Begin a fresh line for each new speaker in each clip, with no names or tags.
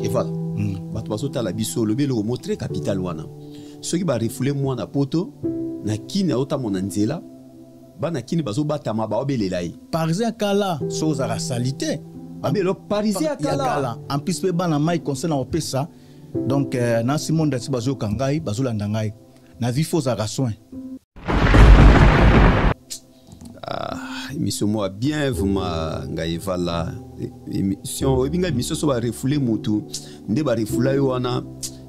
Et voilà. Bato bazota la biso le belo montrer capital wana. Ceux qui ba refouler moi na poto na kini ota mon nzela ba na kini bazo batama ba obelelai.
Parisien kala chose à la salité.
Abelo parisien kala.
En plus pe bana mai concernant au pesa. Donc na Simon dati bazo kangai bazo landangai. Na vie faux à soin.
Émission moi bien vraiment ngaïva là émission ebinga émission so ba refouler mutu nde ba refula yo wana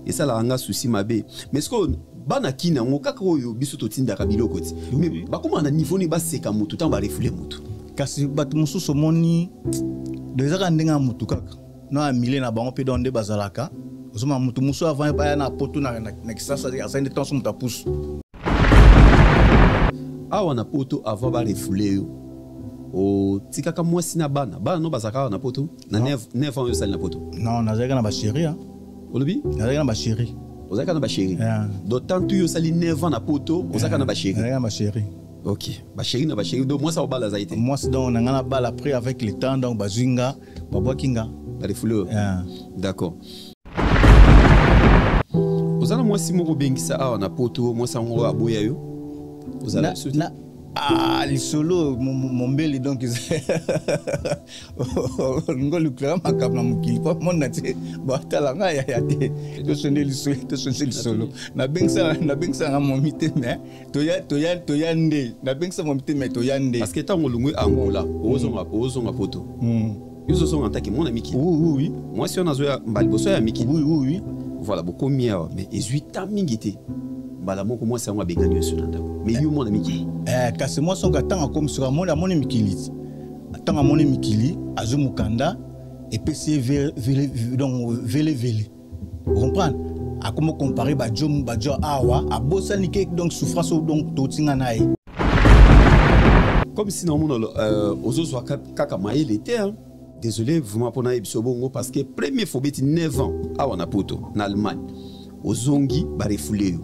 et ça la nga souci mabe mais ce que bana kina ngo kaka oyo biso to tinda ka biloko ti mais ba comment na niveau ni ba seka mutu tant ba refouler mutu
kasi bat mususu moni déjà ka ndenga mutu kaka no a mille na bango pe donde bazalaka ozoma mutu musu avant ba na poto na kisasa asa ndi temps muta pousse
awa na poto avant ba refouler yo o tikaka mwasi na bana no bazaka na poto na 9 ans yo sali na poto
non nazaka na ba chérie hein
olobi
nazaka na ba chérie
ozaka na ba chérie d'autant tu yo sali 9 ans na poto ozaka na ba chérie
nazaka na ba chérie
OK ba chérie na ba chérie do moi ça bala zaité
moi c'est donc on a na bala après avec le temps donc bazinga babwakinga
ba refouler d'accord ozana mwasi moko bengisa awa na poto moi ça ngo aboya yo ozala
na les solos mon bel donc ngol klam makam na mukili pa mon na te batala nga ya te to sonne le solo na bengsa nga momite mais to ya nde na bengsa momite mais to ya nde
parce que tant ngolungwe Angola ozonga poto yuzo songa taki mon ami ki
oui
moi si on a zoya mbali boso ya miki
oui
voilà beaucoup mieux mais 18 ans mingité bala moko moi c'est un begani sunanda mais yo mon ami ki
kasi moi son gatanga comme sur mon mikili atanga mon mikili azumukanda et pc donc vele vous comprenez a comment comparer bajo awa a bosani ke donc souffrance donc totinga nae
comme si normalement ozozo kaka maïl était désolé vraiment pour na ebiso bongo parce que premier faut beti 9 ans awa na poto na Allemagne ozongi ba refouler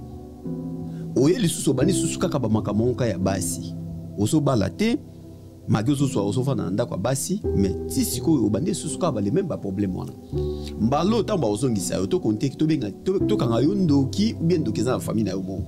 oye lisusu bani susu kaka ba makamonka ya basi oso balate magiozo so oso fana ndako basi mais ti siko obande susu ka ba le même ba problème wana mbalo tamba ozongisa yo to contexte to benga to kanga yo ndoki ou bien ndoki za famille na yo mo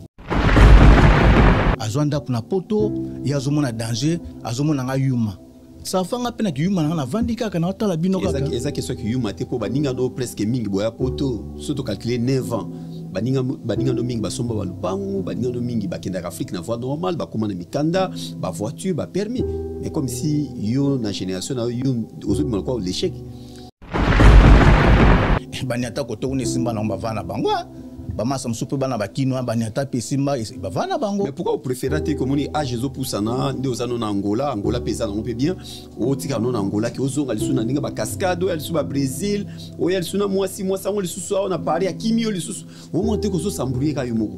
azwanda kuna poto ya zomona danger azomona nga yuma ça fanga pena ki yuma na vandi kaka na otala bino kaka
ezaki so ki yuma te po baninga do presque mingi boya poto surtout calculer 9 ans baninga no mingi basomba balupangu baninga no mingi bakenda Afrique na voie normale bakoma na mikanda ba voiture ba permis mais comme si yo na génération na yo ozo bima quoi l'échec
banyata ko to une simba na bavana bango bamasa msupe bana bakino banyata pe simba bavana bango
mais pourquoi vous préférez te comme ni âge zo poussana nde ozano na Angola pesa na pe bien o tika no na Angola ki ozonga lisuna ndinga ba cascade ya lisu ba Brésil o ya lisuna mwasi sango lisusu na Paris ya kimio lisusu o monte ko so sambrouiller ka yo moko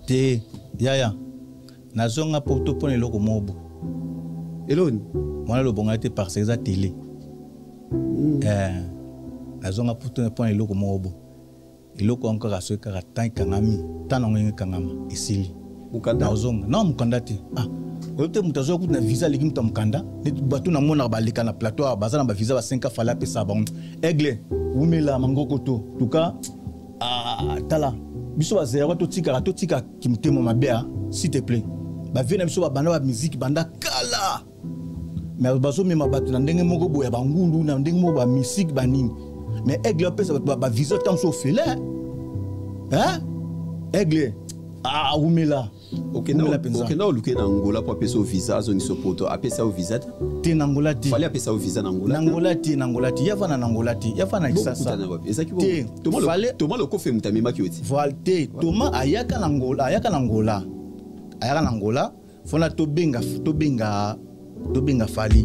te yaya nazonga poto pone loko mobo
eloni
mwana lo bonga te parce que télé nazonga poto pone loko mobo iloko encore à ce caractère kangami tanongo kangama isili
mukanda
ozonga non mukanda te ote mutazo ku na visa ligi mutamukanda ne batu na mona balika na plateau bazana ba visa ba 5 fala pe sa bango aigle umela mangoko to tuka tala biso ba zero to tika kimtemo mabea s'il te plaît ba vena biso ba banda ba musique banda kala mais bazo mema batu na ndenge moko boya bangulu na ndenge mo ba musique banini mais aigle pe ça ba visa tant so fele aigle umela
OK na oluke na Angola pour apesa visa zoni sopoto apesa o visa
te na Angola te
fallait apesa o visa na Angola
yava na Angola te yava na kisasa
te toma le kofe mutamema ki oti
voilà te toma ayaka na Angola fona to benga fali.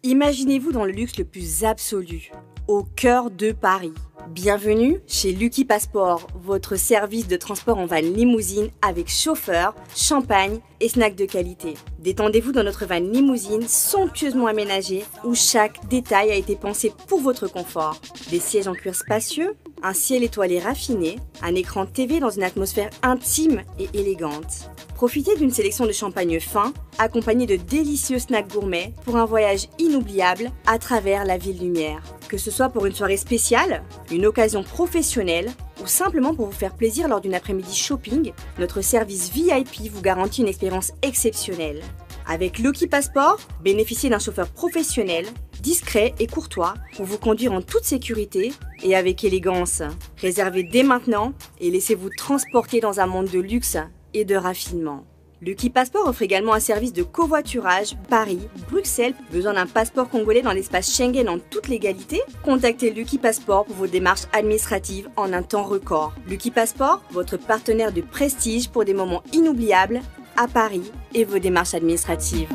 Imaginez-vous dans le luxe le plus absolu, au cœur de Paris. Bienvenue chez Lucky Passport, votre service de transport en van limousine avec chauffeur, champagne et snacks de qualité. Détendez-vous dans notre van limousine somptueusement aménagée où chaque détail a été pensé pour votre confort. Des sièges en cuir spacieux, un ciel étoilé raffiné, un écran TV dans une atmosphère intime et élégante. Profitez d'une sélection de champagne fin, accompagnée de délicieux snacks gourmets pour un voyage inoubliable à travers la ville lumière. Que ce soit pour une soirée spéciale, une occasion professionnelle ou simplement pour vous faire plaisir lors d'une après-midi shopping, notre service VIP vous garantit une expérience exceptionnelle. Avec Lucky Passport, bénéficiez d'un chauffeur professionnel, discret et courtois pour vous conduire en toute sécurité et avec élégance. Réservez dès maintenant et laissez-vous transporter dans un monde de luxe et de raffinement. Lucky Passport offre également un service de covoiturage Paris, Bruxelles. Besoin d'un passeport congolais dans l'espace Schengen en toute légalité? Contactez Lucky Passport pour vos démarches administratives en un temps record. Lucky Passport, votre partenaire de prestige pour des moments inoubliables à Paris et vos démarches administratives.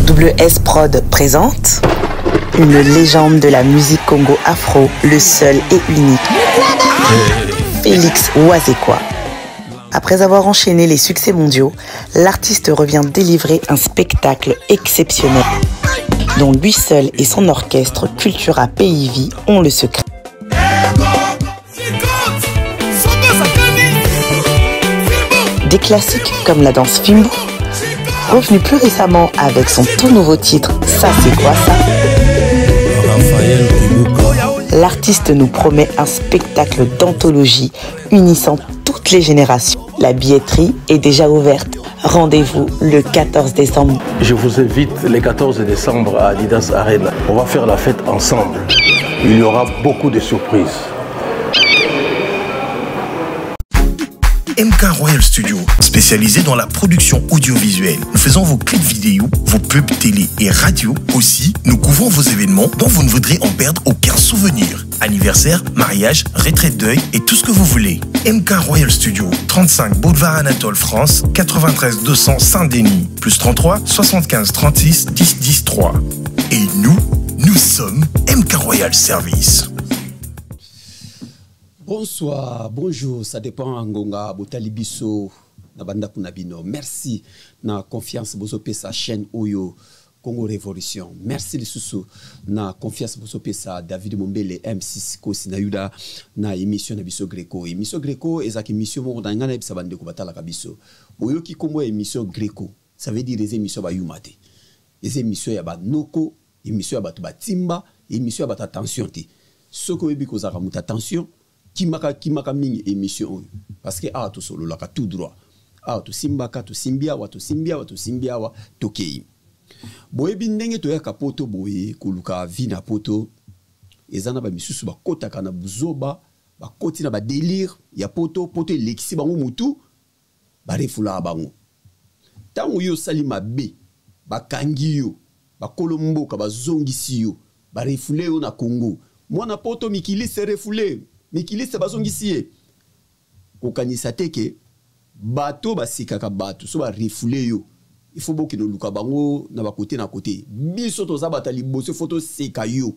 WS Prod présente une légende de la musique congo afro, le seul et unique, Félix Wazekwa. Après avoir enchaîné les succès mondiaux, l'artiste revient délivrer un spectacle exceptionnel dont lui seul et son orchestre Cultura PIV ont le secret. Des classiques comme la danse Fimbo, revenu plus récemment avec son tout nouveau titre Ça c'est quoi ça? L'artiste nous promet un spectacle d'anthologie unissant toutes les générations. La billetterie est déjà ouverte. Rendez-vous le 14 décembre.
Je vous invite le 14 décembre à Adidas Arena. On va faire la fête ensemble. Il y aura beaucoup de surprises.
MK Royal Studio, spécialisé dans la production audiovisuelle. Nous faisons vos clips vidéo, vos pubs télé et radio. Aussi, nous couvrons vos événements dont vous ne voudrez en perdre aucun souvenir. Anniversaire, mariage, retraite deuil et tout ce que vous voulez. MK Royal Studio, 35 Boulevard Anatole France, 93 200 Saint-Denis, plus 33 75 36 10 10 3. Et nous sommes MK Royal Service.
Bonsoir, bonjour, ça dépend Ngonga, Botalibiso, Nabanda Kunabino. Merci na confiance bozope sa chaîne Oyo Congo Révolution. Merci les sous na confiance bozope sa David Mombele M6 Kosi na yuda na émission na biso Greco. Émission Greco ezaki émission mo ndanga na bisa bande ko batala kabiso. Oyo ki kombo émission Greco, ça veut dire les émissions ba yumate. Les émissions ya ba noko, émission ya ba timba, émission ya ba attention te. Soko yebi ko zaka muta attention. Qui m'a mis émission parce que tout solo là tout droit tout simbaka tout simbia wa tokei boye bindenge to ya kapoto boye kuluka vina poto ezana ba misusu ba kota kana buzoba ba koti na ba délire ya poto lekisi bango mutu ba refula bango tango yo salima be ba kangiyo ba kolomboka ba zongisi yo ba refule yo na Congo mwana poto mikili se refule Mikili se bazongisi ye kokanisa teke bato basikaka bato so ba refoule yo il faut boki no luka bango na ba côté na côté biso to za batali boso photo seka yo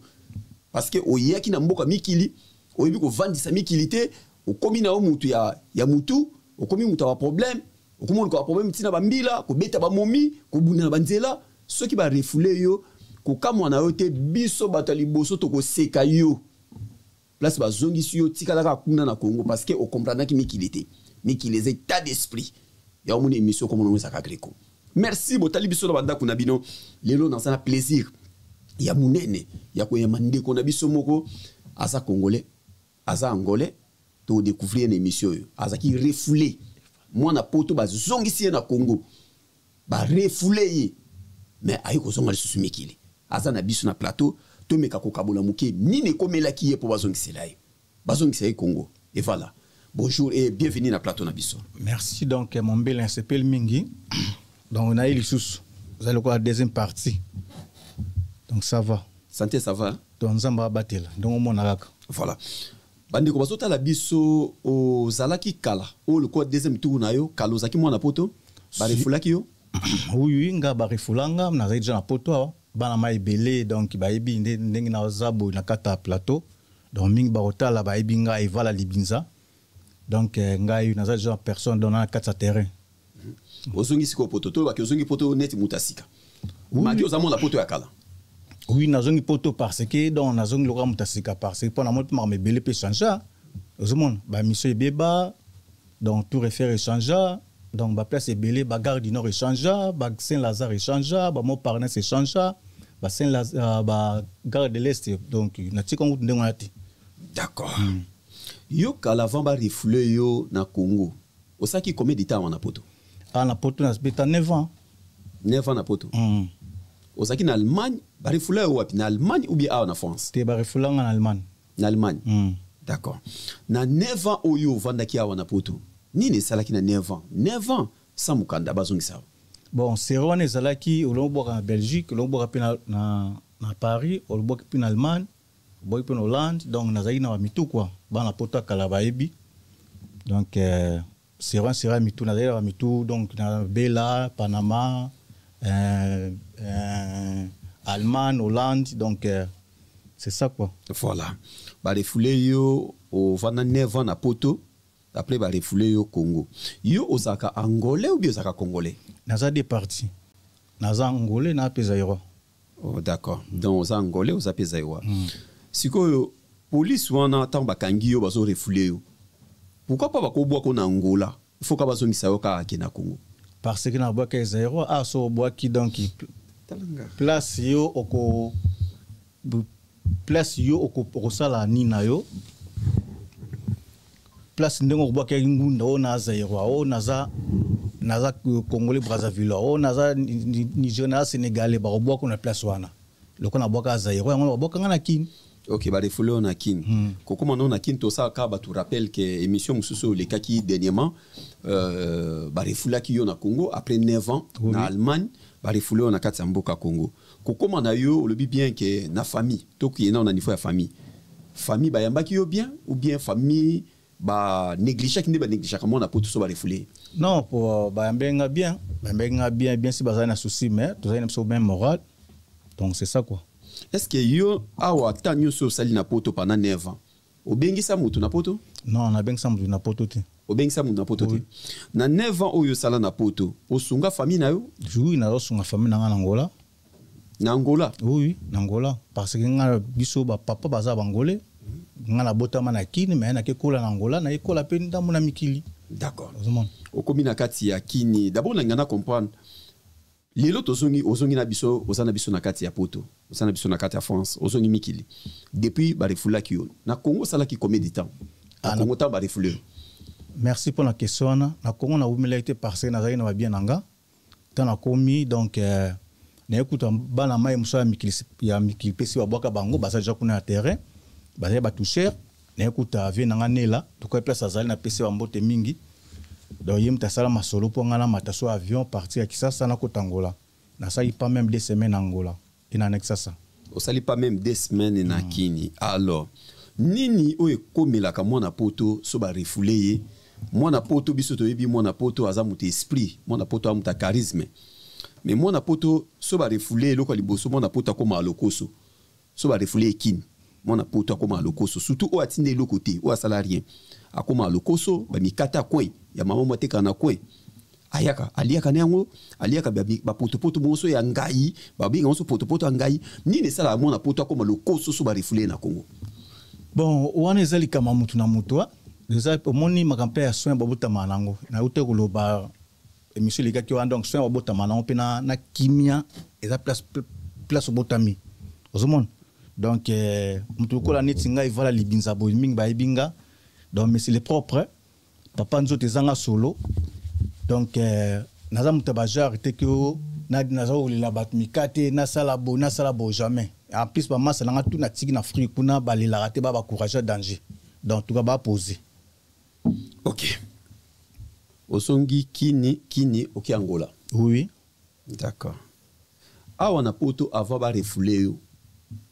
parce que oyaki na mboka mikili oyebi ko vandisa mikili te okomi na mutu ya mutu okomi mutu wa problème okomi ko problème tina ba mbila ko beta ba momi ko buna ba nzela soki ba refoule yo ko kamwa na yo te biso batali boso to ko seka yo place ba zongi suyo tikalaka kuna na Congo parce que on comprend que mikilité les états d'esprit ya mon émission comme on ça Greco. Merci botali biso banda kuna bino lelo na sana plaisir ya munene ya ko yamande ko na biso moko asa congolais asa angolais to découvrir une émission asa ki refoulé moi na poto ba zongi si na Congo ba refoulé mais ayi ko zonga lisusu mikili asa na biso na plateau Tomeka kokabola muke nini komela kiye po bazongisa Congo et voilà bonjour et bienvenue na plateau na biso.
Merci donc mon bel s'appelle Mingi donc on a eu les sous vous allez quoi la deuxième partie donc ça va
santé ça va
donc nzamba batela donc on a
voilà bandi ko bazota la biso o zalaki kala o le quoi deuxième tour na yo kalozaki mwana poto ba refulaki yo
oui nga ba refulanga na reja na poto bana mai belé donc ba yebi ndenge na zabo na kata plateau donc mingi ba otala ba yebi nga evala libinza donc nga yu na za genre personne dans na kata terrain
ozongi siko poto to ba ki ozongi poto net mutasika maki ozamo la poto ya kala
Oui, nazongi poto parce que donc nazongi loka mutasika parce que pendant moi pour me belé peut changer. Ozomon ba mission beba donc tout réfère échanger donc ba place belé ba gare du nord échanger, ba Saint-Lazare échanger, ba mo Parnasse échanger, ba Saint-Lazare ba gare de l'Est donc na tika ngutu ndenge ngati.
D'accord. Yo kala vamba refoulé yo na Congo. Osaki combien de temps na poto?
Ah na poto na beta 9 ans.
9 ans na poto. Osaki na Allemagne, ba refoulé yo wapi na Allemagne ou bien na France?
Te ba refoulé en Allemagne.
Na Allemagne. D'accord. Na 9 ans oyo vandaki awa na poto. Nini salaki na 9 ans? 9 ans sans mukanda bazongi sawa.
Bon, c'est roi nezalaki olombo en Belgique, olombo pe na Paris, olombo pe na Allemagne, olombo pe en Hollande, donc nazali na mitu quoi. Ba na poto kala baebi. Donc c'est roi mitu nazali na mitu donc na Bela, Panama, Allemagne, Hollande, donc c'est ça quoi.
Voilà. Ba refoulé yo au 29 ans na poto. Après ba refoulé yo Congo. Yo osaka angolais ou bien osaka congolais?
Naza des parties. Naza angolais na pesaïro.
Oh d'accord. Donc osa angolais osa pesaïro. Siko police wana tant bakangi yo bazo refoulé yo. Pourquoi pas bakobwa ko na Angola? Il faut ka bazo ngisa yo ka na Congo.
Parce que na bwa ka zaïro a so bwa ki donc place yo oko place yo oko sala ni na yo. Place ndenge ko bwa ngunda o na zaïro o naza Congolais Brazzaville o naza Nigeria Sénégalais ba bwa ko na place wana. Loko na bwa ka zaïro yango bwa ka na kini.
Ok, bah les foulés on a kin. Comment on a kin tout ça car bah tu rappelles que émission mususu les kaki dernièrement bah les foulés qui on a Congo après 9 ans en Allemagne bah les foulés on a 4 mboka Congo. Comment on a yo le bien que na famille to qui on a niveau ya famille. Famille bah yamba qui yo bien ou bien famille bah négliger qui ne bah négliger comment on a pour tout ça bah les foulés.
Non pour bah yamba bien bien si bah ça na souci mais tout ça n'a même moral. Donc c'est ça quoi.
Est-ce que yo awa tanyo so sali na poto pendant 9 ans? Obengisa mutu na poto?
Non, na bengisa mutu na poto te.
Obengisa mutu na poto te. Na 9 ans oyo sala na poto, osunga famille na yo?
Oui, na osunga famille na Angola.
Na Angola?
Oui, na Angola parce que nga biso ba papa baza bangolais. Nga na botama na kini mais na ke kola na Angola na ekola pe ndamu na mikili.
D'accord. Okomi na kati ya kini. D'abord na ngana comprendre. Lelo ozongi na biso ozana biso na kati ya poto ozana biso na kati ya France ozongi mikili depuis ba refula ki yo na Congo sala ki combien de temps na Congo ta ba refula.
Merci pour la question na Congo na umela été parce que nazali na bien nanga tant na komi donc na ekuta bana mai muso ya mikili pesi baboka bango basa déjà kuna terrain bazali ba toucher na ekuta vie nanga nela to ko place azali na pesi ba mbote mingi. Donc yim ta sala masolo pour ngana mataso avion partir à Kisasa na Kotangola. Na sali pas même 2 semaines en Angola. Et na ça.
O sali pas même 2 semaines na Kini. Alors nini o ekomela ka mona poto so ba refoulé mona poto biso to yebi mona poto azamuta esprit mona poto amuta charisme. Mais mona poto so ba refoulé loko liboso mona poto akoma lokoso. So ba refoulé Kini. Mona poto akoma lokoso surtout o atinde le côté o asala rien. Akoma lokoso ba mikata coin ya mama mote kana coin ayaka aliaka nango aliaka ba poto bonso ya ngai ba binga onso poto ngai nini sala mona poto akoma lokoso so ba refoulé na Congo.
Bon wana ezali kama mutu na mutu déjà omoni makampe ya soin babota manango na ute koloba émission lika ki wanda donc soin babota manango pe na kimia eza place botami ozomon donc mutu ko la netinga ivala libinza bo mingi ba ibinga. Donc mais c'est le propre papa nzo tezanga solo donc naza mutabaja arrêté que naza olila bat mikate na salabo jamais en plus ba massa nanga tout na tiki na Afrique kuna balela raté ba courage danger donc tout va poser.
OK. Osongi kini OK Angola.
Oui.
D'accord. Awa na poto avant ba refoulé yo.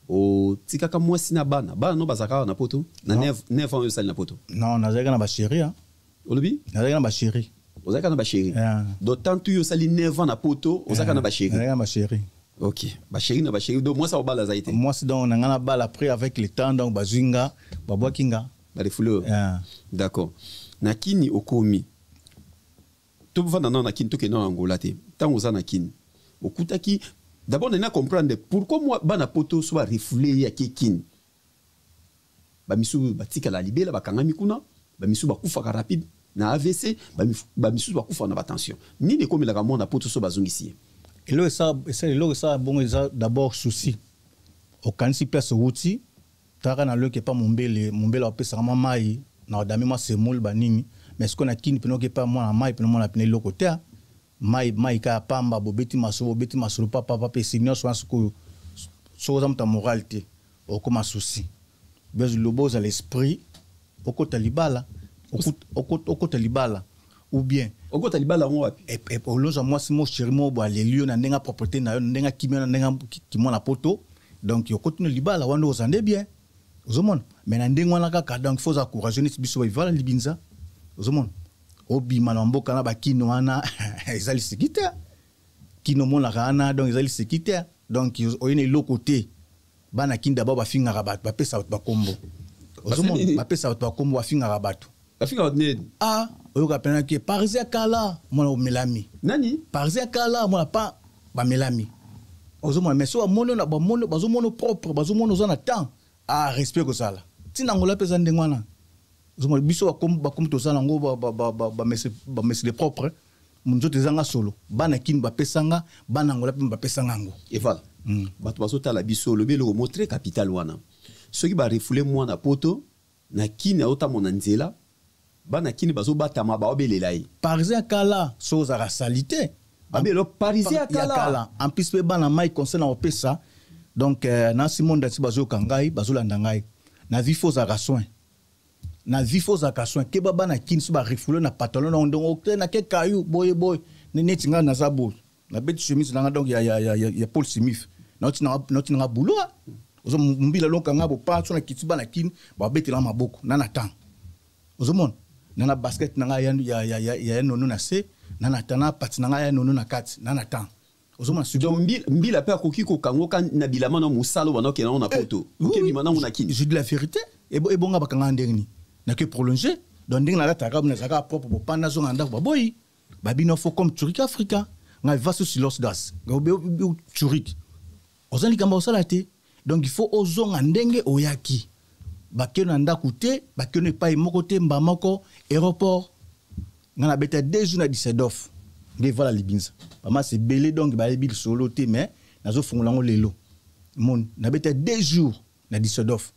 O tika ka mwasi na bana no bazaka na poto na 9 ans yo sali na poto.
Non, nazaka na ba chéri
Olobi?
Nazaka na ba chéri.
Ozaka na ba chéri. D'autant tu yo sali 9 ans na poto, ozaka na ba chéri.
Nazaka na ba chéri.
OK. Ba chéri na ba chéri. Donc moi ça obala zaité.
Moi c'est donc na ngana bala après avec le temps donc bazinga, babwakinga.
Ba refoulé. D'accord. Na kini okomi. To vanda na kini to ke na Angola te. Tango za na kini. Okutaki D'abord, on a comprendre pourquoi moi, bana poto soit refoulé ya kekin. Ba misu batika la libela ba kanga mikuna, ba misu ba kufa rapide na AVC, ba misu ba kufa na tension. Ni de comme la gamon na poto so bazongisi.
Et là ça bon d'abord souci. Au kanisi place outil, tara na le que pas mombele a pesa mai na dami ma semol banini, mais ce qu'on a kini peno que pas moi na mai peno moi na pene lokote. Mai ka pamba bobeti masolo papa pe senior so ta moralité au comme souci besoin le beau à l'esprit au côté libala au côté libala ou bien
au côté libala on wapi
et au longe moi si mo chéri mo ba les lieux na ndenga propriété na ndenga kimia na ndenga kimona poto donc yo côté libala wando ozande bien ozomona mais na ndenga na kaka donc faut encourager ni biso ba vala libinza ozomona obima na mboka na bakino wana ezali sécurité kino mona kana donc ezali sécurité donc oyene lokoté bana kinda ba bafinga rabat ba pesa ba kombo ozomona ba pesa ba kombo bafinga rabat
bafinga ne
oyo ka pena ke parisien kala mona o melami
nani
parisien kala mona pa ba melami ozomona mais so mono na ba mono bazomono propre bazomono zona temps respect ko sala tina ngola pesa ndengwana zoma biso ba comme to sala ngo ba mesle propre munzo tezanga solo bana kin ba pesanga bana ngola pe ba pesanga ngo
et voilà bato bazota la biso le belo montrer capital wana ceux qui ba refouler moi na poto na kin na ota mona nzela bana kin bazo batama ba obelelai
parisien kala soza la salité
abelo parisien kala
en plus pe bana mai concernant au pesa donc na simon dati bazo kangai bazo landangai na vie faux à soin na vifo za kaswa ke baba na kin suba refoulé na pantalon na ndongo na ke kayu boy ne netinga na zabo na bête chemise na donc ya Paul Simif na tina boulot ozo mbila lonka ngabo pa na kitiba na kin ba bête la maboko na temps ozo mon na basket na ya nono na se na tana pati na ya nono na kati na temps ozo mon
donc mbila pe akoki ko kango kan na bilama na musalo wana ke na poto ke bimana na kin
je dis la vérité et bonga bakanga ndengni n'a que prolonger donc ndenge na lata comme na zaka propre pour panda zo nganda ba boy babino fo comme Turik Africa nga va sur silence das nga Turik ozali kamba osalate donc il faut ozonga ndenge oyaki bakeno na ndako te bakeno pa moko te mbamako aéroport nga na beta 2 jours na Düsseldorf nge voilà libinza mama c'est belé donc ba bil solo te mais nazo fungola ngo lelo mon na beta 2 jours na Düsseldorf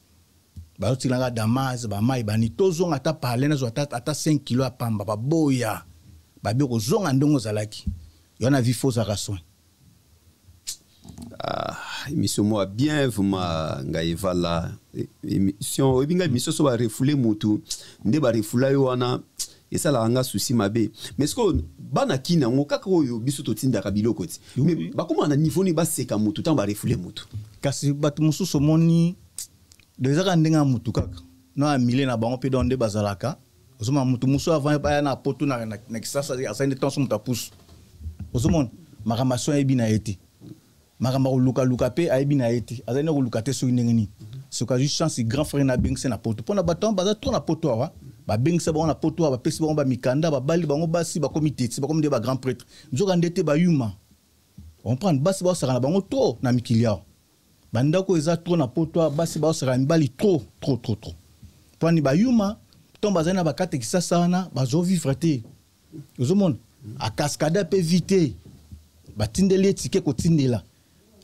ba otilanga Damas ba mai bani tozonga ata parler nazo ata 5 kg a pamba ba boya ba bi ko zonga ndongo zalaki yona vi faux arasoin
émission moi bien vraiment ngaiva la émission ebinga émission so ba refoulé mutu nde ba refula yo wana esa la nga souci mabe mais ce que bana kina ngo kaka oyo biso to tinda ka biloko ti mais ba comment na niveau ni ba seka mutu tant ba refoulé mutu
kasi batu mususu moni déjà ndenga mutu kaka no amile na bango pe donde bazalaka ozoma mutu musu avant ba na poto na kisasa asende tension muta pousse ozoma makamation ebina été makamba luka pe aibina été azana luka te so ndengeni ce que juste chance grand frère na bengse na poto pona baton baza to na poto wa ba bengse ba na poto ba pesi ba mikanda ba bali bango basi ba comité ba comme des ba grand prêtre nzoka ndete ba yuma on prend basi ba sara na bango to na mikilia bandako eza trop na poto basi ba sara mbali trop poni ba yuma tomba zana ba kate kisasa na bazo vivre te ozomon a cascade pe vite batindeli etike ko tindela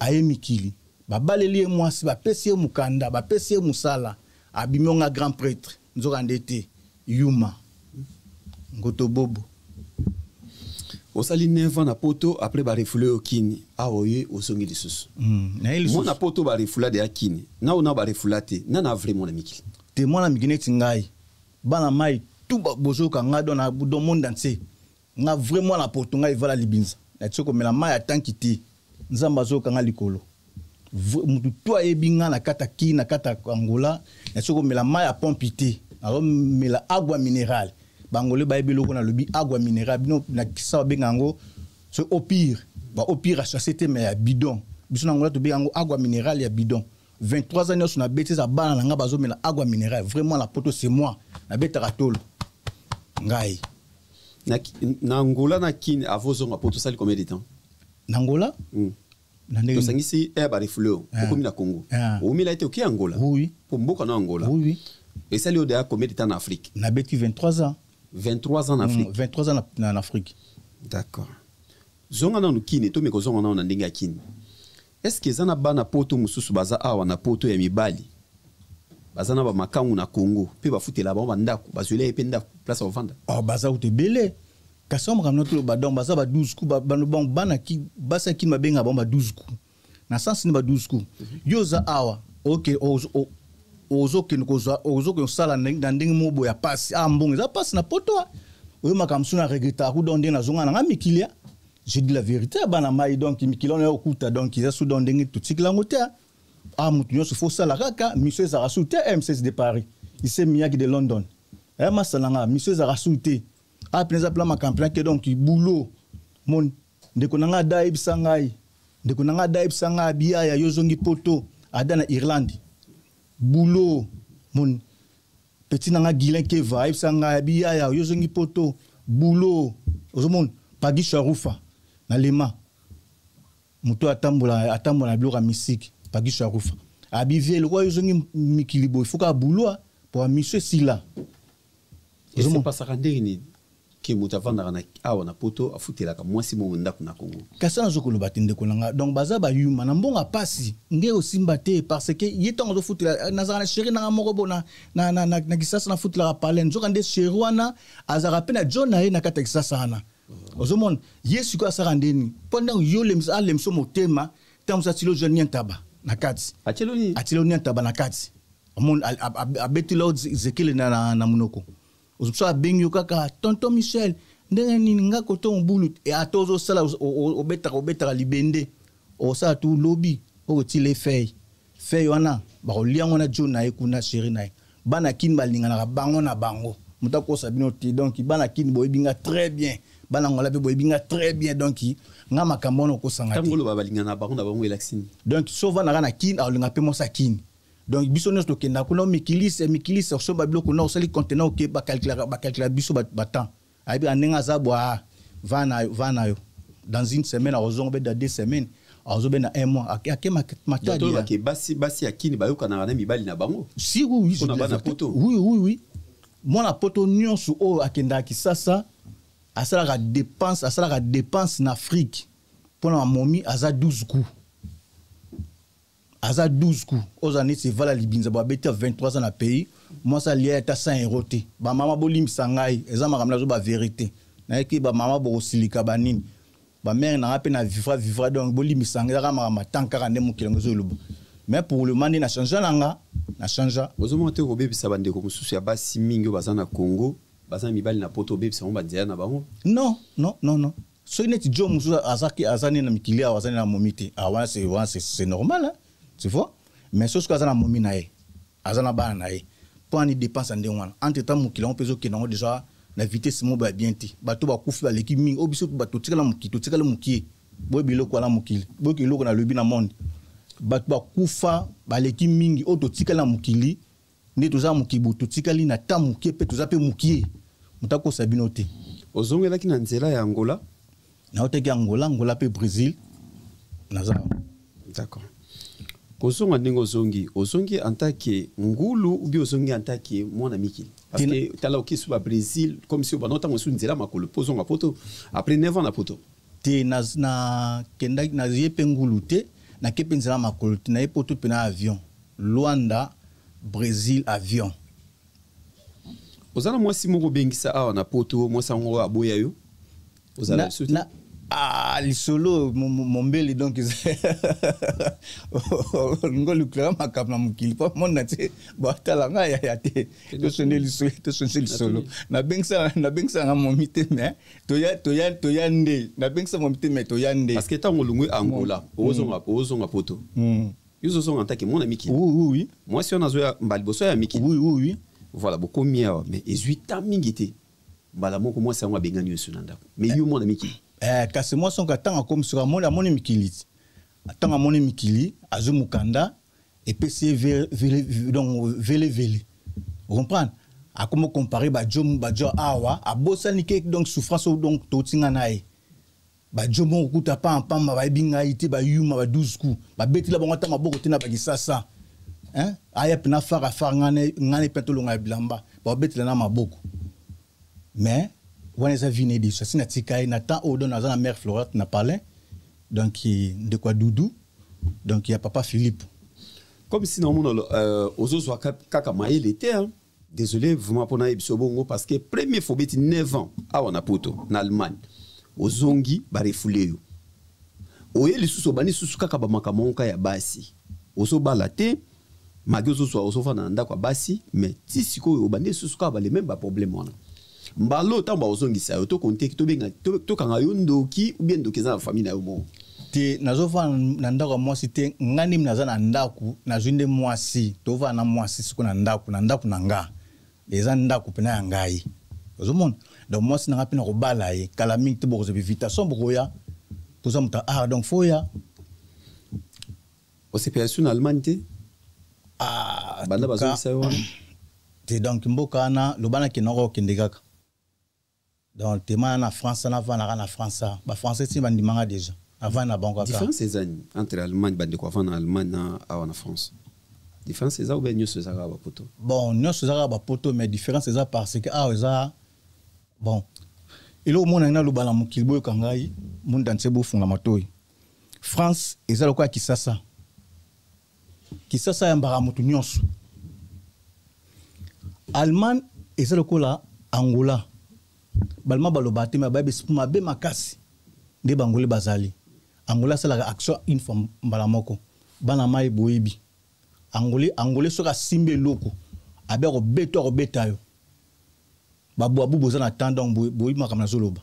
aye mikili babaleli mwasi bapesi mukanda bapesi musala abimonga grand prêtre nzoka ndete yuma ngoto bobo
osali 9 ans na poto après ba refoulé au kini aoye osongi lisusu mo na poto ba refoula de akini na ona ba refoulate na na vraiment na mikili
te mona mikine tingai bana mai tout bozo ka ngado na do monde entier nga vraiment na poto ngai vala libinza na tsoko mela mai atankiti nzamba zo kanga likolo mutu to ebinga na kata ki na kata Angola na tsoko mela mai a pompité alors mela agua minérale bangolé ba ebeloko na lobi agua minérale bino na kisa bengango ce au pire à chasser te mais ya bidon biso na Angola to bengango agua minérale ya bidon 23 ans sur na bêtise à bana nga bazo mela agua minérale vraiment la poto c'est moi na betara tolo ngai
na Angola na kin avozonga poto sali combien de temps
na Angola
to sangisi ba refuleo ko na Congo o mila été au Angola
oui
pour mboka na Angola
oui
et ça lui a combien de temps en Afrique
na beti 23 ans
23 ans en Afrique
23 ans en Afrique
d'accord zonga na nukini to meko zonga na ndinga kini est-ce que zana bana poto mususu baza awa na poto ya mibali bazana ba makangu na Congo pe ba futela ba ndako bazwele pe ndako place au vanda
baza utebele kasoma kamna to ba donc baza ba 12 coups ba bana ki basa ki mabenga ba 12 coups na sens ni ba 12 coups yoza awa OK ozo ke sala na ndenge mobo ya passe mbongo za passe na poto oyo makamsu na regreta ku donde na zonga na mikilia j'ai dit la vérité bana mai donc mikilia na okuta donc ils su donde ngi tutsikla ngote mutu nyoso fo sala kaka monsieur za rasute M16 de Paris il s'est Miyagi de London masalanga monsieur za rasute penza plan ma campagne que donc boulot mon ndeko nanga daib sangai biya ya yozongi poto adana Irlande boulot mon petit nanga Guilain Keva ibsanga biya ya yozongi poto boulot ozomon pagi sharufa na lema muto atambola bloka musique pagi sharufa abivé le roi yozongi mikilibo il faut ka boulot pour monsieur Sila
et c'est pas ça rendez que mutavanda na awa na poto afutela ka mwasi mo ndako na Congo
kasana zokolo batinde kolanga donc baza ba yuma na mbonga pasi nge osimba te parce que yetango zo futela nazana chéri na moko bona na kisasa na futela parler nzoka nde chéri wana azara pena John na kata kisasa na ozomon yesu ko asara ndeni pendant yo lemso motema tamsa tilo jeune ntaba na kati atilo ni ntaba na kati mon abetilo zekele na munoko ozo bengi kaka tonton Michel ndenge nini nga koto mbulu e atozo sala obetaka libende o sa tu lobby o tile fey wana ba liango na jona ekuna chéri na bana kin balinga na bango na bango mutako sabino ti donc bana kin boyebinga très bien bana ngola pe boyebinga très bien donc nga makambono ko sanga
ti ngolo balinga na bango elaxine
donc sova na kin alinga pe mo sa kin donc biso nos to kenda kuna mikilis so babilo kuna osali contenant OK ba calculer biso batan abi anenga zabwa vana yo dans une semaine ozongo be dans 2 semaines ozobe na 1 mois ake matadi
ya ke basi akini bayoka na mibali na bango
si oui oui moi na poto nyonso o akenda kisasa asala dépense na Afrique pour na momi aza 12 coups Aza 12 coups. Aux années, c'est Vala Libinza. Bah, bête 23 ans dans le pays. Moi, ça lié à 100 €. Bah, maman bolim sangai. Et ça, ma ramène la vérité. Na qui bah maman bo silika banin. Bah, mère n'a pas na vivra donc bolim sangai. Ça ma tankara ne mukilongo zolubu. Mais pour le mandi na changé langa, na changé.
Vous montez au bébé sabande comme souci à bas simingo bazana Congo. Bazana mibali na poto bébé ça on va dire na bango.
Non. Ce n'est pas Joe Moussa Azaki Azani na mikilia Azani na momite. Ah ouais, c'est normal hein. Tu vois, mais ce que azana momi nae azana ba nae pour ani dépense ande wana entre temps mukila on peso kenango déjà na vitesse mo ba bien ti bato ba kufi ba leki mingi obiso bato tikala mukie boy biloko na mukili boy kiloko na lobi na monde bato ba kufa ba leki mingi oto tikala mukili ne toza mukibu to tikali na ta mukie pe toza pe mukie mutako sabino te
ozongela ki na nzela ya Angola
na oteki Angola pe Brésil naza
d'accord. Ozonga ndingo ozongi en tant que ngulu ou bien ozongi en tant que mwana mikili parce que tala okisu ba Brésil comme si banota mo sunzela makolo pozonga poto après 9 ans na poto
te na kenda na yepe ngulu te na kepenzela makolo te na yepoto pe na avion Luanda Brésil avion
ozana mwasi moko bengisa awa na poto mwasa ngo aboya yo ozana
na lisolo mombeli donc ngolu kla makapna mukili pa mona te batala nga ya te to sonne lisolo na bengsa nga momite mais to ya nde na bengsa momite mais to ya nde
parce que tango lungu Angola ozonga poto yuzo zonga antaki mona miki
oui
moi si on a zoya mbali boso ya miki
oui
voilà beaucoup mieux mais 18 ans mingité bala moko moi ça ngwa bengani yo sunanda mais yo mona miki
kasi moi son katanga comme sur moni mikili atanga moni mikili azumukanda et PC donc vele vous comprenez a comment comparer ba jo awa a bosani ke donc souffrance donc totinga nae ba jomo kuta pa pamba ba binga ite ba yuma ba 12 coups ba betila ba ngata maboko tina ba kisasa hein aya pena fara ngane petolo nga bilamba ba betila na maboko mais on ça vient de ça sina tikai na temps au don na za mère Florette na parlé donc de quoi Doudou donc il y a papa Philippe
comme si normalement ozo soit kaka maïl était hein. Désolé vraiment pour na ebsobongo parce que premier faut beti 9 ans a wana poto na Allemagne ozongi ba refoulé yo oye lisusu bani susu kaka ba makamonka ya basi oso balate magiozo so oso fana ndako basi mais ti siko obande susu kaka ba les mêmes ba problème wana mbalo tamba ozongi sa yo to konte ki to benga to kanga yo ndoki ou bien ndoki za famille na yo mo
te nazofa na ndako mwasi te ngani mnaza na ndako na jinde mwasi to va na mwasi siko na ndako na nga eza ndako pena ya ngai ozomona donc mwasi na ngapina ko bala ye kala mingi te boko invitation boko ya poza muta donc foya
o séparation en Allemagne te banda bazongi sa yo
te donc mboka na lobana ke noko kendekaka donc te mana na France na va na France ba français ti bandimanga déjà avant na bango ka
différence entre Allemagne bande ko avant na Allemagne na en France différence c'est ça ou bien nous c'est ça ba poto
bon nous c'est ça ba poto mais différence c'est ça parce que ça bon il au monde na lobala mukilbo kangai monde dans sebo funga matoi France eza lokwa kisasa ya mbara mutu nyonso Allemagne eza lokola Angola balma baloba te mababe spuma be makasi nde bangole bazali Angola c'est la action une fois mbala moko bana mai boyebi Angolais soka simbe loko abero beto beta yo babu abu boza na tandon boyi makamna zoloba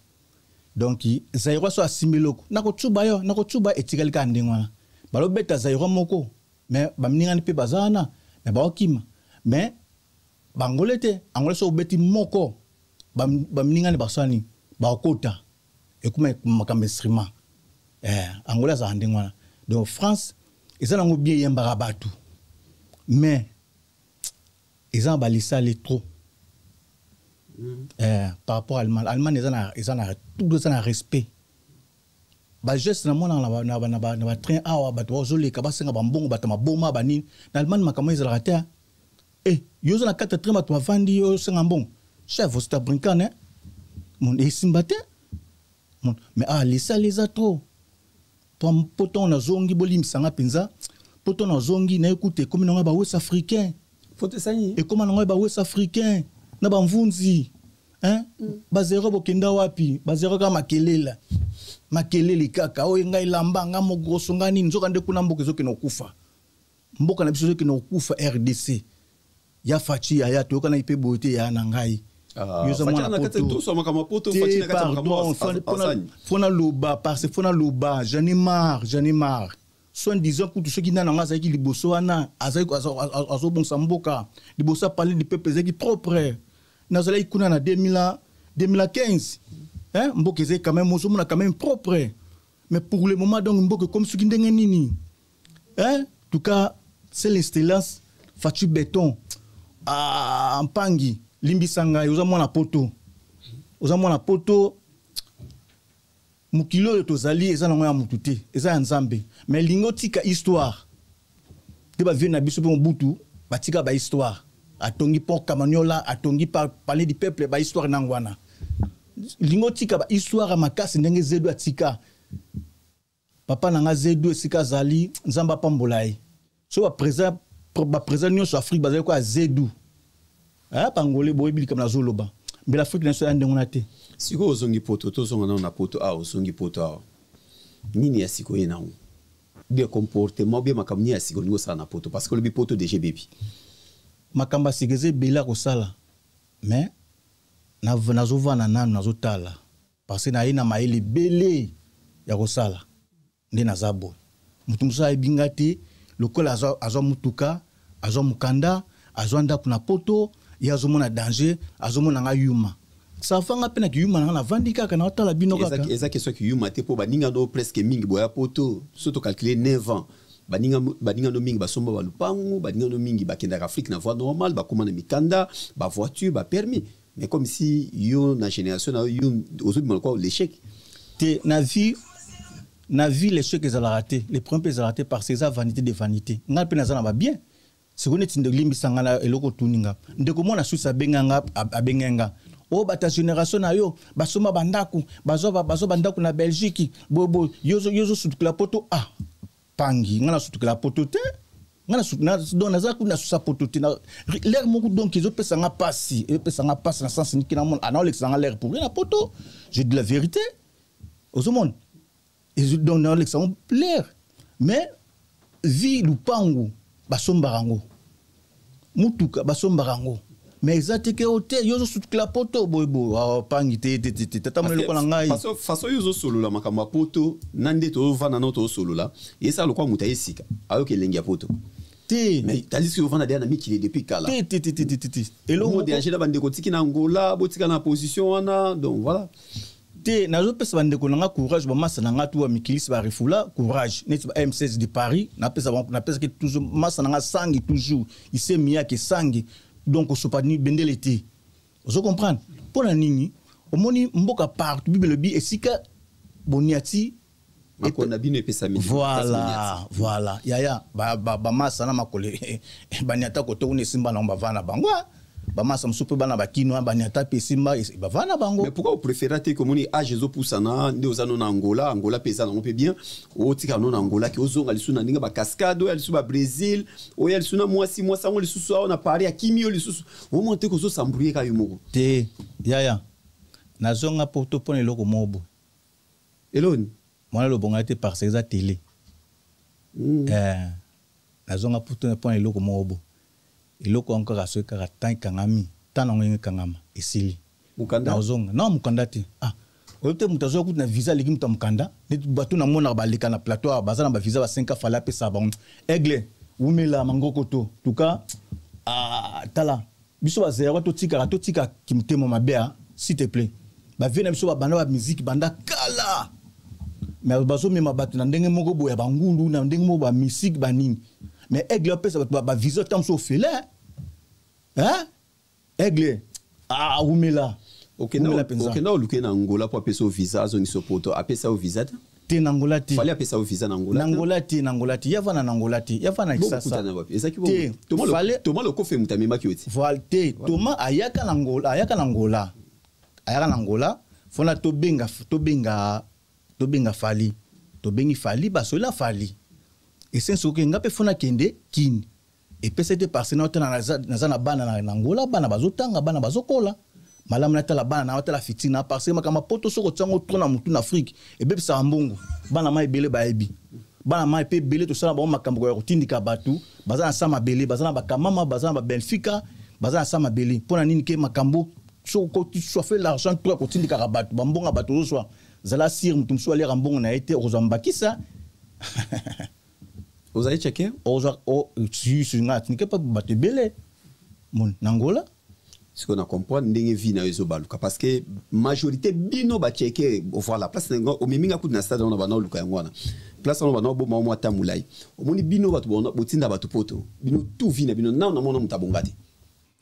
donc zairo so simbe loko nako tsuba etikali ka ndengwana balo beta zairo moko mais bamningani pe bazana mais baokima mais bangolais te Angolais so beti moko bamningani basani baokota ekuma makambe instrument Angolais za ndengwana donc France ezana ngo bien yembara batu mais ils ont balisé les trop par rapport à l'Allemagne ils ont tout ça na respect ba geste na mona na train awa ba to zole ka ba senga ba mbongo ba ta maboma ba ni na Allemagne makamo ils rata yo zo na 4 train ba to vandi yo senga mbongo chef vous sta brincane mon esimbate mon mais les a trop pour poton na zongi bolim sanga penza poto na zongi na écoute comme na ba West africain
faut ça
et comment na ba West africain na ba mvunzi hein ba zero bokenda wapi ba zero ka makelele kaka o ngai lamba nga mo grosso ngani nzoka nde kuna mboka zoke na kufa mboka na biso zoke na kufa RDC ya fachi ya to kana ipe bote ya na ngai
yo mwana na kate to so makama poto fachi na kate makama
fona loba parce fona loba j'en ai marre soit disant que tout ce qui n'a pas zaki liboso wana azo bon samboka liboso parler du peuple zaki propre nazala ikuna na 2015 hein mboka zaki quand même mozomona quand même propre mais pour le moment donc mboka comme ce qui ndenge nini hein en tout cas c'est l'excellence fatu béton mpangi limbisanga ozamona poto mukilo de tozali eza nango ya mututé eza nzambe mais lingo tika histoire de ba vie na biso pe mbutu batika ba histoire atongi pour Kamanyola atongi parler du peuple ba histoire nangwana lingo tika ba histoire makasi ndenge zedu atika papa nanga zedu esika zali nzamba pambolai so ba présent nyonso Afrique bazali ko zedu pangolé boyebi comme na zoloba mais l'Afrique n'a pas ndengona te
siko ozongi poto to zonga na poto ozongi poto nini ya siko yena bien comportement bien makamni ya siko ngo sana poto parce que le poto de GBP
makamba sigeze bela ko sala mais na zova na nanu nazotala parce que na ina maili belé ya ko sala ndi na zabo mutu musa ebinga te lokola azo mutuka azo mukanda azo nda kuna poto ya zo mona danger azo mona nga yuma ça fanga pena ki yuma na vandika kana otala bino kaka
eza question ki yuma te po baninga do presque mingi boya poto surtout calculer 9 ans baninga no mingi basomba balupangu baninga no mingi bakenda Afrique na voie normale bakoma na mikanda ba voiture ba permis mais comme si yo na génération na yo ozo bimana quoi l'échec
na vie les choses qu'ils ont raté les premiers qu'ils ont raté par ces vanité de vanité ngal pe nazana ba bien c'est qu'on est limbi sangala eloko tuninga ndeko mona susa benganga abengenga o bata génération na yo basoma bandaku bazo bandaku na Belgique bobo yozo sutukla poto pangi ngala sutukla poto te ngala sutuna don nazaku na susa poto te na l'air moko donc ils pesa nga passi na sens ni kina mon alex nga l'air pour la poto je dis la vérité aux monde et donc dans l'exemple plaire mais vie lupangu basombarango mutuka basombarango mais exactement hotel yozo sutukla poto boybo pangi te tata mo lokola ngai
façon yozo solo la makamba poto nande to vana no to solo la yesa lokwa muta yesika ayo ke lengi ya poto te mais tandis que vana derrière na mikili depuis kala
te et le
mot de agir bande ko tiki na Angola botika na position wana donc voilà
te nazo pesa bande ko nga courage ba masa nga tu wa mikilis ba refula courage net ba M16 de Paris na pesa que toujours masa nga sangi toujours il s'est mis à que sangi donc on se pas ni bende l'été vous comprenez pour la nini au moni mboka partout bible bi esika boniati
makona bino pesa mini
voilà ya ba masa na makole baniata ko to une simba na bavana bango ba masa msupe bana bakino baniata pe simba bavana bango.
Mais pourquoi vous préférez que moni a Jésus poussana nde ozano na Angola pesa na pe bien o tika no na Angola ke ozonga lisuna ndinga ba cascade ya lisu ba Brésil o ya lisuna mwasi sango lisusu na Paris ya kimio lisusu o monte ko zo sambrouiller ka yumoko
te ya na zonga porto pone loko mobo
eloni
mwana lo bonga te par ces télé na zonga porto pone loko mobo iloko encore à ceux qui attendent kangami tana ngenge kangama esili
mukanda
ozonga non mukanda te oyote mutazo ku na visa ligi muta mukanda ne batu na mona balika na plateau bazana ba visa ba 5 fala pe sa ba aigle umela mangoko to tuka tala biso ba zero to tika kimtemo mabea s'il te plaît ba vena biso ba banda ba musique banda kala mais bazo mema batu na ndenge moko boya bangulu na ndenge mo ba musique banini mais aigle pesa ba visa tam so fele aigle umela
okenda oluke na Angola po apesa visa azongi sopoto apesa visa
te na Angola te
fallait apesa visa na Angola
yavana na Angola te yavana kisasa
te toma lo kofe mutamema kioti
voilà te toma ayaka na Angola fona tobenga fali tobengi fali basola fali essence que ngape fona kende kin et peut-être parce na na bana na Angola bana bazotanga bana bazokola malamu na tala bana na tala fitina parce que makama poto soko tsango tona mutu na Afrique et bebe sa mbongo bana mai belé baebi bana mai pe belé to sala ba makambo ya kutindika batu bazana sama belé bazana bakamama bazana ba Benfica bazana sama belé pona nini ke makambo soko tu fait l'argent toi kutindika batu bambonga batu so zala sir mutu so aller mbongo na été ozambakisa
vous avez checké
si ngat ni ke pas battre belé mon Angola
ce qu'on a compris ndenge vi na ezo baluka parce que majorité bino ba checker voilà place au miminga ku na stade on ba na luka yangwana place on ba na bo ma tamulai omoni bino batu bona botinda batu poto bino tout vi na bino na mona mutabongati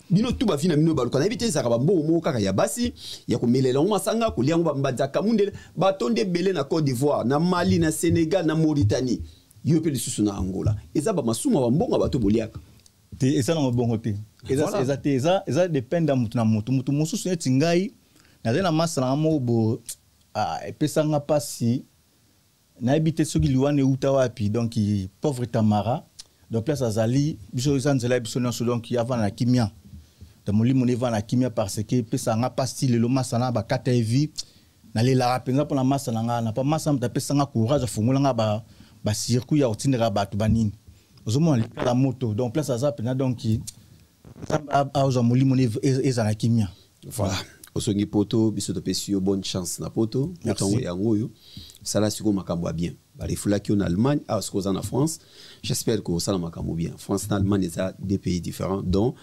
bino tout ba vi na bino baluka na éviter ça ka ba mbo mo kaka ya basi ya ko melela ngwa sanga ko liango ba mbadaka mundele batonde belé na Côte d'Ivoire na Mali na Sénégal na Mauritanie yo pe lisusu na Angola eza ba masuma ba mbonga bato boliaka
te eza na mbongo te eza dependa mutu na mutu mususu neti ngai na masala mo bo epesanga pasi na ebite soki liwane uta wapi donc pauvre Tamara donc place azali biso ezanzela biso nyonso donc avant na kimia de molimo ne va na kimia parce que pesanga pasi lelo masala ba kata evi na lela penza pona masala nga na pa masala mtapesanga courage afungolanga ba circuit ya otindera batu banini ozomona la moto donc place azapena donc azo molimo ne ezana kimia
voilà osongi poto biso to pesio bonne chance na poto mutango ya ngoyo sala siko makambo bien ba refulaki en Allemagne a ce en France j'espère que ça makambo bien France et Allemagne c'est deux pays différents donc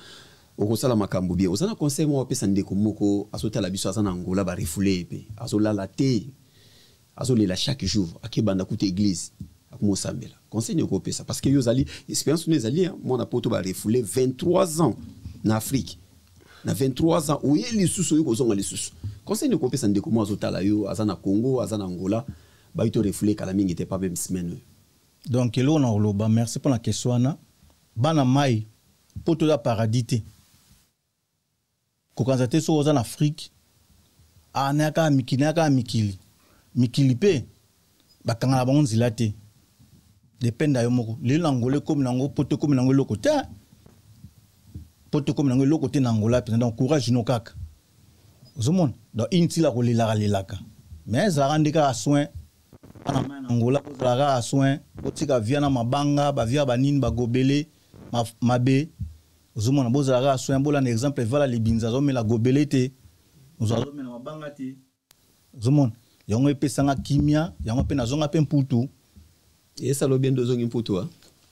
au sala makambo bien osana conseil mo pesa ndeko moko asotala biso azana Angola ba refulé pe azola la te azolela chaque jour akibanda kuta église akumosambela conseil nyoko pesa parce que yo zali expérience nous zali moi na poto ba refoulé 23 ans en Afrique na 23 ans oye lisusu yuko zonga lisusu conseil ne kopesa ndeko mo azotala yo azana Congo azana Angola ba ito refouler kala mingi te pas même semaine.
Donc elo na oloba merci pour la question ana bana mai poto da paradité ko kanzate so ozana Afrique anaka mikili pe bakanga ba onzila te dependa yo moko le langole comme nango poto comme nango lokote poto comme nango lokote na Angola pe donc courage no kaka ozomon donc inti la lelaka mais ça rendika soin ana Angola ko la soin botika viana mabanga ba via banini ba gobele mabe ozomona bozala soin bola un exemple vala libinza zo mela gobele te ozo mela mabanga te ozomona yango epesanga kimia yango pe nazonga pe mputu
et ça lo bien dozongi mputu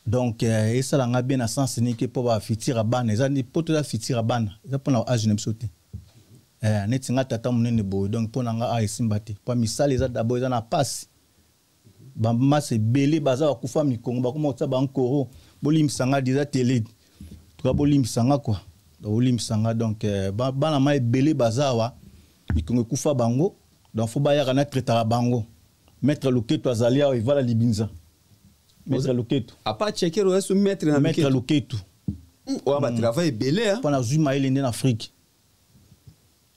donc et ça la nga bien na sens ni ke po ba fitira bana ezani poto la fitira bana za pona age ne bisote netinga tata munene bo donc pona nga a esimba te pa misali za d'abord za na passe bamba se belé baza wa kufa mikongo ba kuma otsa ba nkoro bolimsanga déjà télé to bolimsanga quoi bolimsanga donc bana mai belé baza wa mikongo kufa bango donc faut ba ya na traiter bango mettre loketo azalia ivala libinza mettre loketo
a pas checker o est mettre na
mettre loketo
o ba travail belé hein
pendant zuma il en Afrique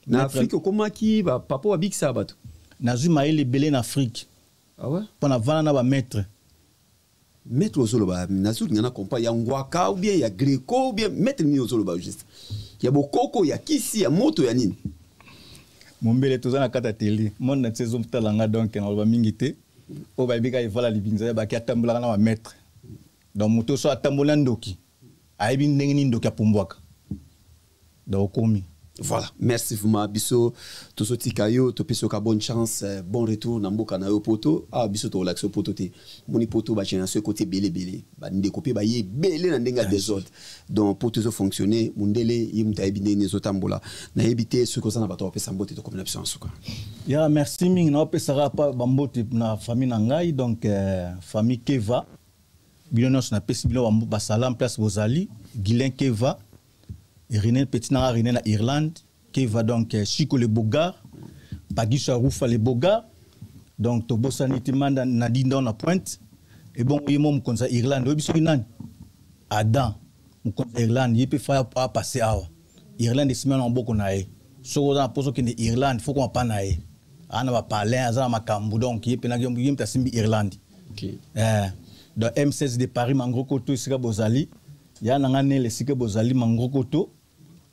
na Afrique comment qui ba papa wa big sabato
na zuma il belé en Afrique.
Ah ouais?
Pendant 20 ans, on va mettre.
Mettre au solo, il y a un Yangwaka ou bien il y a Greco ou bien mettre au solo juste. Il y a beaucoup, il y a Kissi, il y a Moto, il y a Nine.
Mon bel tout ça na kata télé. Mon na saison talanga donc on va mingité. O ba bika ivala libinza ba ki atambula na mettre. Donc moto so atambula ndoki. Aibi ndenge ni ndoki apumbwaka. Donc komi.
Voilà, merci vraiment biso to sotika yo to peso ka bonne chance bon retour na mboka na yo poto biso to relaxo poto te moni poto ba chena ce côté belé ba ndeko pe ba ye belé na ndenga des autres donc poto zo fonctionner mundele yimta ebine ne zo tambola na ebité ce ko ça na bato pesa mbote to comme l'option suka
ya merci ming na pesa pa bambote na famille na ngai donc famille Keva bilonos na pesi bilo ba salam place bozali Guilain Keva René Petit na René na Irlande qui va donc Chico le Bogar Pagisha Roufa le Bogar donc to bosani timanda na dinda na Pointe et bon yemo mkonza Irlande obiso nani Adam mkonza Irlande yepe fa pa passer awa Irlande semaine en boko na e so na poso ki ne Irlande faut qu'on pa na e ana ba parler azana makambu donc yepe na yemta simbi Irlande
OK
dans M16 de Paris mangro koto sika bozali ya na ngane le sika bozali mangro koto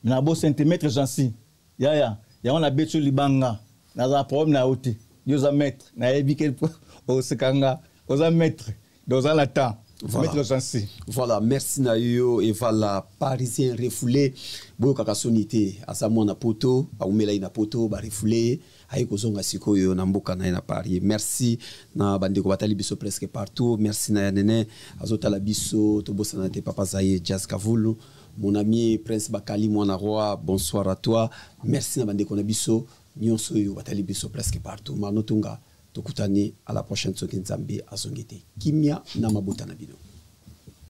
na bo centimètre jansi ya on a betu libanga na za problème na oti yo za mettre na ebike o sekanga o za mettre dans la temps mettre jansi
voilà merci na yo et voilà parisien refoulé boyo kaka sonité asamwa na poto aumela ina poto ba refoulé ayiko zonga sikoyo na mboka na Paris merci na bandeko batali biso presque partout merci na nene azotala biso to bosana te papa Zaye Jazz Kavulu. Mon ami Prince Bakali Mwana Roi, bonsoir à toi. Merci na bande konabiso, nyonso yo batali biso presque partout. Manotunga tokutani à la prochaine Soki Nzambe azongete. Kimia na mabuta na bino.